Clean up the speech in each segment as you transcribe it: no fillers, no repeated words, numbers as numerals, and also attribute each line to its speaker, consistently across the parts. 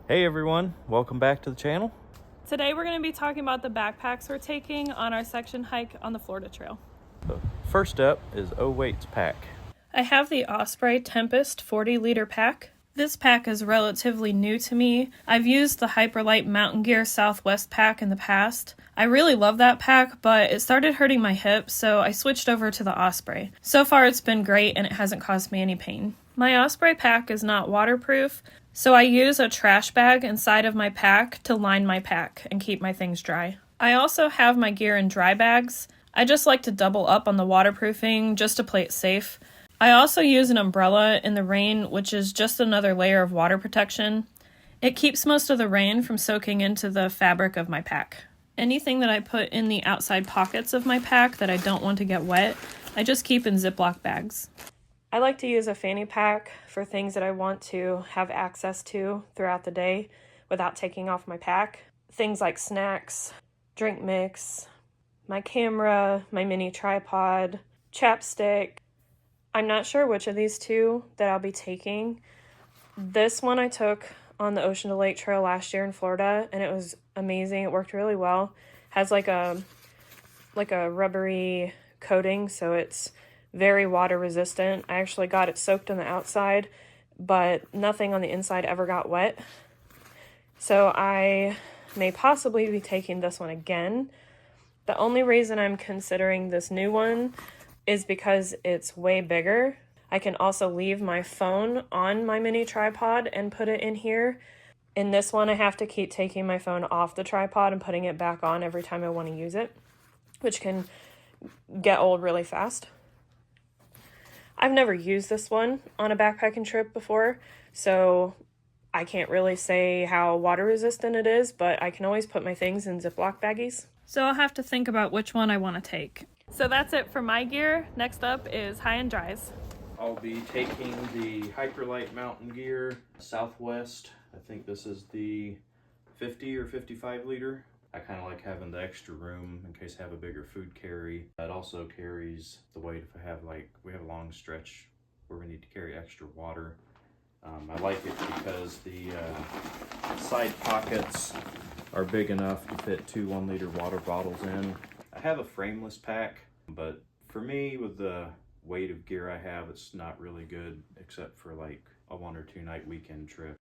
Speaker 1: Hey everyone, welcome back to the channel.
Speaker 2: Today we're going to be talking about the backpacks we're taking on our section hike on the Florida Trail.
Speaker 1: So first up is O-Weight's pack.
Speaker 2: I have the Osprey Tempest 40-liter pack. This pack is relatively new to me. I've used the Hyperlight Mountain Gear Southwest pack in the past. I really love that pack, but it started hurting my hip, so I switched over to the Osprey. So far it's been great and it hasn't caused me any pain. My Osprey pack is not waterproof, so I use a trash bag inside of my pack to line my pack and keep my things dry. I also have my gear in dry bags. I just like to double up on the waterproofing just to play it safe. I also use an umbrella in the rain, which is just another layer of water protection. It keeps most of the rain from soaking into the fabric of my pack. Anything that I put in the outside pockets of my pack that I don't want to get wet, I just keep in Ziploc bags. I like to use a fanny pack for things that I want to have access to throughout the day without taking off my pack. Things like snacks, drink mix, my camera, my mini tripod, chapstick. I'm not sure which of these two that I'll be taking. This one I took on the Ocean to Lake Trail last year in Florida, and it was amazing. It worked really well. Has like a rubbery coating, so it's very water resistant. I actually got it soaked on the outside, but nothing on the inside ever got wet. So I may possibly be taking this one again. The only reason I'm considering this new one is because it's way bigger. I can also leave my phone on my mini tripod and put it in here. In this one, I have to keep taking my phone off the tripod and putting it back on every time I want to use it, which can get old really fast. I've never used this one on a backpacking trip before, so I can't really say how water resistant it is, but I can always put my things in Ziploc baggies. So I'll have to think about which one I want to take. So that's it for my gear. Next up is high and dries.
Speaker 1: I'll be taking the Hyperlight Mountain Gear Southwest. I think this is the 50 or 55 liter. I kind of like having the extra room in case I have a bigger food carry. It also carries the weight if I have we have a long stretch where we need to carry extra water. I like it because the side pockets are big enough to fit 2 1-liter water bottles in. I have a frameless pack, but for me, with the weight of gear I have, it's not really good except for like a 1 or 2 night weekend trip.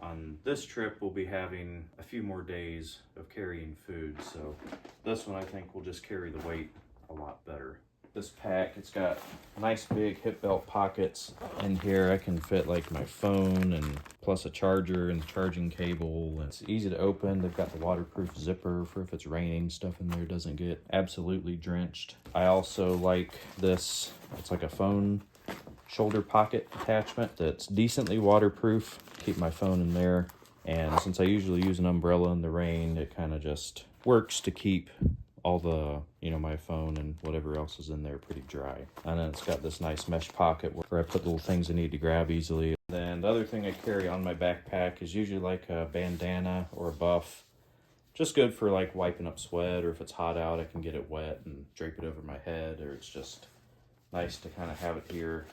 Speaker 1: On this trip, we'll be having a few more days of carrying food, so this one I think will just carry the weight a lot better. This pack, it's got nice big hip belt pockets. In here I can fit like my phone and plus a charger and charging cable. And it's easy to open. They've got the waterproof zipper for if it's raining, stuff in there doesn't get absolutely drenched. I also like this, it's like a phone shoulder pocket attachment that's decently waterproof. Keep my phone in there. And since I usually use an umbrella in the rain, it kind of just works to keep all the, my phone and whatever else is in there pretty dry. And then it's got this nice mesh pocket where I put little things I need to grab easily. Then the other thing I carry on my backpack is usually like a bandana or a buff. Just good for like wiping up sweat, or if it's hot out I can get it wet and drape it over my head, or it's just nice to kind of have it here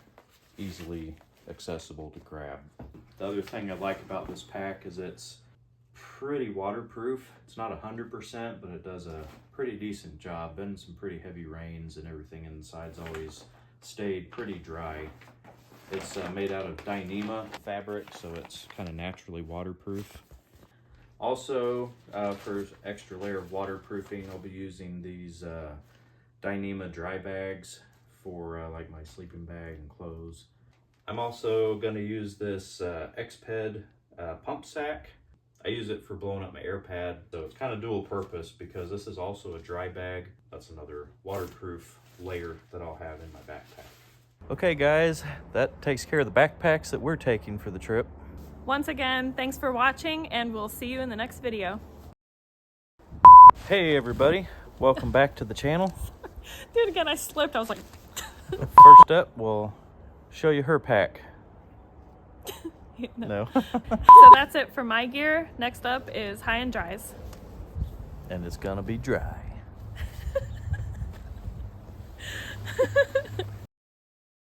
Speaker 1: easily accessible to grab. The other thing I like about this pack is it's pretty waterproof. It's not 100%, but it does a pretty decent job. Been some pretty heavy rains and everything inside's always stayed pretty dry. It's made out of Dyneema fabric, so it's kind of naturally waterproof. Also, for extra layer of waterproofing, I'll be using these Dyneema dry bags for like my sleeping bag and clothes. I'm also going to use this Xped pump sack. I use it for blowing up my air pad, so it's kind of dual purpose because this is also a dry bag. That's another waterproof layer that I'll have in my backpack. Okay guys, that takes care of the backpacks that we're taking for the trip.
Speaker 2: Once again, thanks for watching, and we'll see you in the next video.
Speaker 1: Hey everybody, welcome back to the channel.
Speaker 2: Dude, again, I slipped. I was like...
Speaker 1: First up, we'll show you her pack. No.
Speaker 2: So that's it for my gear. Next up is high and dries.
Speaker 1: And it's gonna be dry.